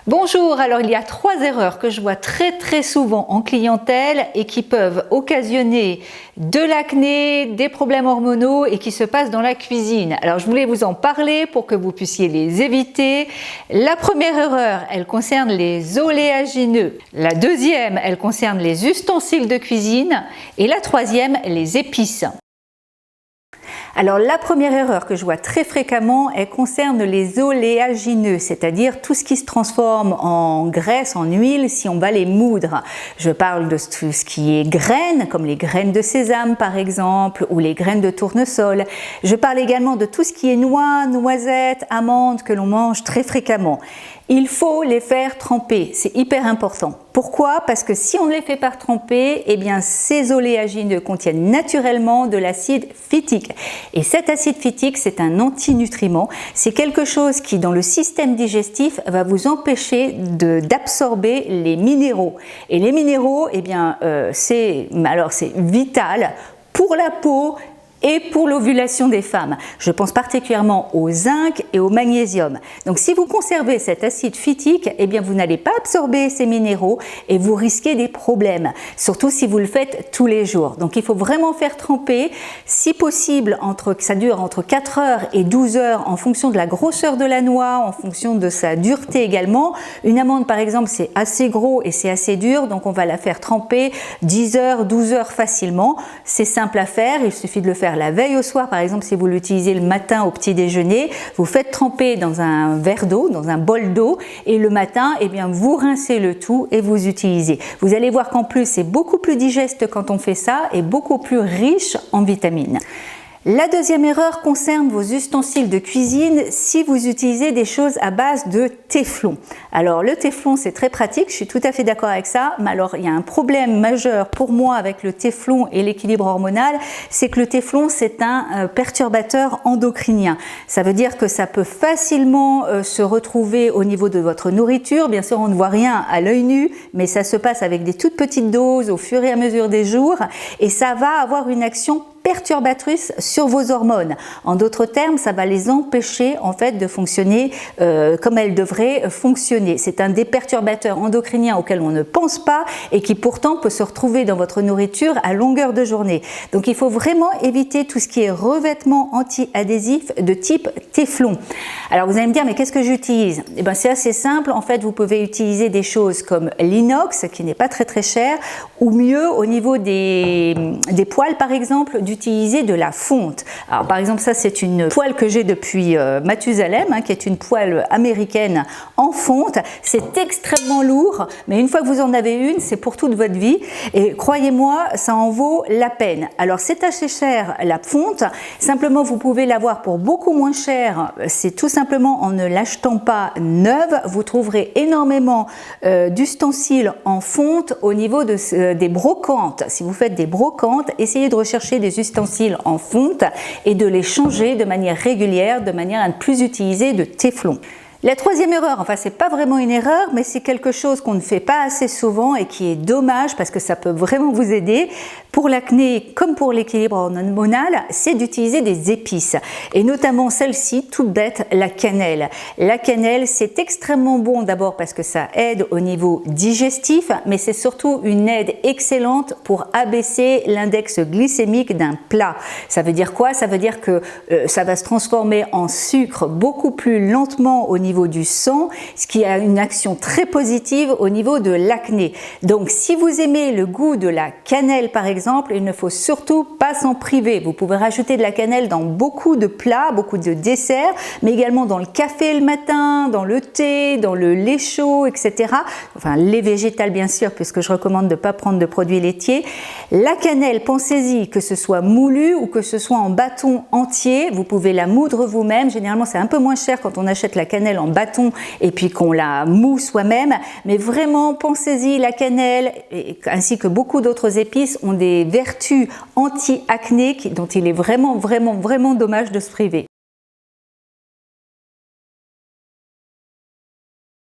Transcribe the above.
Bonjour, alors il y a 3 erreurs que je vois très souvent en clientèle et qui peuvent occasionner de l'acné, des problèmes hormonaux et qui se passent dans la cuisine. Alors je voulais vous en parler pour que vous puissiez les éviter. La première erreur, elle concerne les oléagineux. La deuxième, elle concerne les ustensiles de cuisine. Et la troisième, les épices. Alors la première erreur que je vois très fréquemment, elle concerne les oléagineux, c'est-à-dire tout ce qui se transforme en graisse, en huile, si on va les moudre. Je parle de tout ce qui est graines, comme les graines de sésame par exemple, ou les graines de tournesol. Je parle également de tout ce qui est noix, noisettes, amandes que l'on mange très fréquemment. Il faut les faire tremper, c'est hyper important. Pourquoi? Parce que si on ne les fait pas tremper, eh bien ces oléagineux contiennent naturellement de l'acide phytique. Et cet acide phytique, c'est un antinutriment. C'est quelque chose qui, dans le système digestif, va vous empêcher d'absorber les minéraux. Et les minéraux, eh bien, c'est vital pour la peau et pour l'ovulation des femmes. Je pense particulièrement au zinc et au magnésium. Donc si vous conservez cet acide phytique, eh bien vous n'allez pas absorber ces minéraux et vous risquez des problèmes, surtout si vous le faites tous les jours. Donc il faut vraiment faire tremper, si possible, ça dure entre 4 heures et 12 heures en fonction de la grosseur de la noix, en fonction de sa dureté également. Une amande par exemple, c'est assez gros et c'est assez dur, donc on va la faire tremper 10 heures, 12 heures facilement. C'est simple à faire, il suffit de le faire la veille au soir, par exemple si vous l'utilisez le matin au petit déjeuner, vous faites tremper dans un verre d'eau, dans un bol d'eau, et le matin, eh bien, vous rincez le tout et vous utilisez. Vous allez voir qu'en plus c'est beaucoup plus digeste quand on fait ça et beaucoup plus riche en vitamines. La deuxième erreur concerne vos ustensiles de cuisine si vous utilisez des choses à base de téflon. Alors le téflon c'est très pratique, je suis tout à fait d'accord avec ça, mais alors il y a un problème majeur pour moi avec le téflon et l'équilibre hormonal, c'est que le téflon c'est un perturbateur endocrinien. Ça veut dire que ça peut facilement se retrouver au niveau de votre nourriture. Bien sûr on ne voit rien à l'œil nu, mais ça se passe avec des toutes petites doses au fur et à mesure des jours et ça va avoir une action perturbatrice sur vos hormones. En d'autres termes, ça va les empêcher en fait de fonctionner comme elles devraient fonctionner. C'est un des perturbateurs endocriniens auxquels on ne pense pas et qui pourtant peut se retrouver dans votre nourriture à longueur de journée. Donc il faut vraiment éviter tout ce qui est revêtement anti-adhésif de type téflon. Alors vous allez me dire, mais qu'est-ce que j'utilise? Eh bien c'est assez simple, en fait vous pouvez utiliser des choses comme l'inox qui n'est pas très cher, ou mieux au niveau des poêles par exemple, d'utiliser de la fonte. Alors par exemple ça c'est une poêle que j'ai depuis Mathusalem, qui est une poêle américaine en fonte. C'est extrêmement lourd, mais une fois que vous en avez une, c'est pour toute votre vie et croyez-moi, ça en vaut la peine. Alors c'est assez cher la fonte, simplement vous pouvez l'avoir pour beaucoup moins cher, c'est tout simplement en ne l'achetant pas neuve. Vous trouverez énormément d'ustensiles en fonte au niveau des brocantes. Si vous faites des brocantes, essayez de rechercher des ustensiles en fonte et de les changer de manière régulière, de manière à ne plus utiliser de téflon. La troisième erreur, enfin c'est pas vraiment une erreur, mais c'est quelque chose qu'on ne fait pas assez souvent et qui est dommage parce que ça peut vraiment vous aider. Pour l'acné comme pour l'équilibre hormonal, c'est d'utiliser des épices et notamment celle-ci, toute bête, la cannelle. La cannelle, c'est extrêmement bon d'abord parce que ça aide au niveau digestif, mais c'est surtout une aide excellente pour abaisser l'index glycémique d'un plat. Ça veut dire quoi? Ça veut dire que ça va se transformer en sucre beaucoup plus lentement au niveau du sang, ce qui a une action très positive au niveau de l'acné. Donc si vous aimez le goût de la cannelle par exemple, il ne faut surtout pas s'en priver. Vous pouvez rajouter de la cannelle dans beaucoup de plats, beaucoup de desserts, mais également dans le café le matin, dans le thé, dans le lait chaud, etc. Enfin, lait végétal bien sûr, puisque je recommande de ne pas prendre de produits laitiers. La cannelle, pensez-y, que ce soit moulu ou que ce soit en bâton entier, vous pouvez la moudre vous-même. Généralement, c'est un peu moins cher quand on achète la cannelle en bâton et puis qu'on la moud soi-même. Mais vraiment, pensez-y, la cannelle, ainsi que beaucoup d'autres épices, ont des vertus anti-acné dont il est vraiment dommage de se priver.